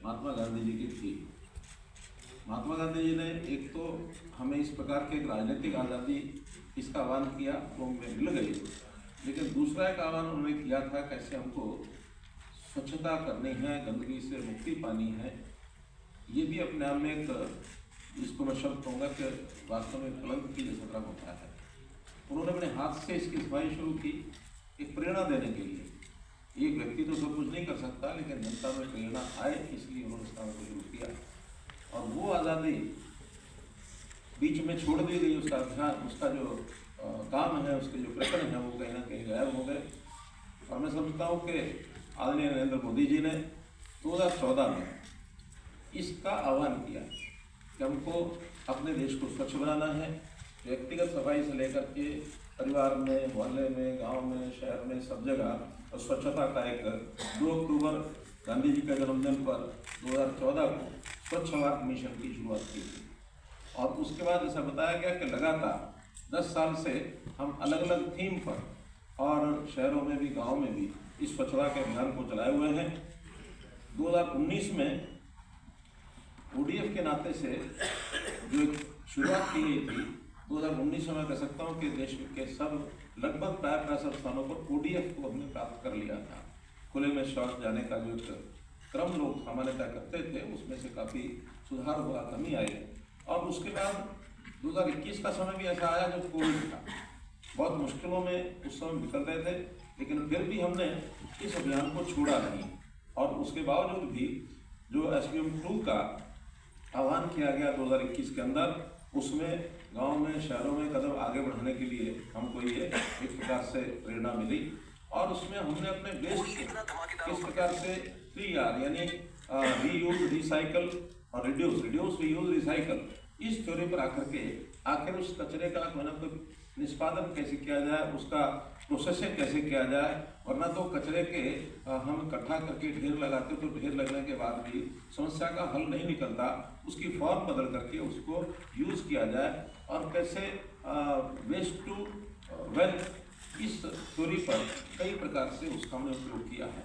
महात्मा गांधी जी की थी। महात्मा गांधी जी ने एक तो हमें इस प्रकार की एक राजनीतिक आज़ादी इसका आह्वान किया, वो हमें मिल गई, लेकिन दूसरा एक आह्वान उन्होंने किया था कैसे हमको स्वच्छता करनी है, गंदगी से मुक्ति पानी है। ये भी अपने आप में एक, जिसको मैं शब्द कहूँगा कि वास्तव में कलंक की जैसा तरह होता है। उन्होंने अपने हाथ से इसकी सफाई शुरू की, एक प्रेरणा देने के लिए। एक व्यक्ति तो सब कुछ नहीं कर सकता, लेकिन जनता में प्रेरणा आए इसलिए उन्होंने इस काम को शुरू किया। और वो आज़ादी बीच में छोड़ दी गई, उसका अभियान, उसका जो काम है, उसके जो प्रकरण है, वो कहीं ना कहीं गायब हो गए। और मैं समझता हूँ कि आदरणीय नरेंद्र मोदी जी ने 2014 में इसका आह्वान किया कि हमको अपने देश को स्वच्छ बनाना है। व्यक्तिगत सफाई से लेकर के परिवार में, मोहल्ले में, गांव में, शहर में, सब जगह और स्वच्छता का एक 2 अक्टूबर गांधी जी के जन्मदिन पर 2014 को स्वच्छ भारत मिशन की शुरुआत की थी। और उसके बाद ऐसा बताया गया कि लगातार 10 साल से हम अलग अलग थीम पर और शहरों में भी, गाँव में भी इस स्वच्छता के अभियान को चलाए हुए हैं। 2019 में ODF के नाते से जो एक शुरुआत की गई थी, 2019 में मैं कह सकता हूँ कि देश के सब लगभग प्राय सब स्थानों पर ODF को हमने प्राप्त कर लिया था। खुले में शौच जाने का जो एक क्रम लोग सामान्यतः करते थे, उसमें से काफ़ी सुधार हुआ, कमी आई। और उसके बाद 2021 का समय भी ऐसा आया जब कोविड था, बहुत मुश्किलों में उस समय निकल रहे थे, लेकिन फिर भी हमने इस अभियान को छोड़ा नहीं। और उसके बावजूद भी जो SPM 2 का आह्वान किया गया 2021 के अंदर, उसमें गांव में, शहरों में कदम आगे बढ़ाने के लिए हमको ये एक प्रकार से प्रेरणा मिली। और उसमें हमने अपने वेस्ट किस प्रकार से 3R यानी रीयूज, रिसाइकल और रिड्यूस, रीयूज, रिसाइकल, इस थ्योरी पर आकर के आखिर उस कचरे का तो निष्पादन कैसे किया जाए, उसका प्रोसेसिंग कैसे किया जाए। वरना तो कचरे के हम इकट्ठा करके ढेर लगाते, तो ढेर लगने के बाद भी समस्या का हल नहीं निकलता। उसकी फॉर्म बदल करके उसको यूज़ किया जाए और कैसे वेस्ट टू वेल्थ, इस थ्योरी पर कई प्रकार से उसका हमने उपयोग किया है।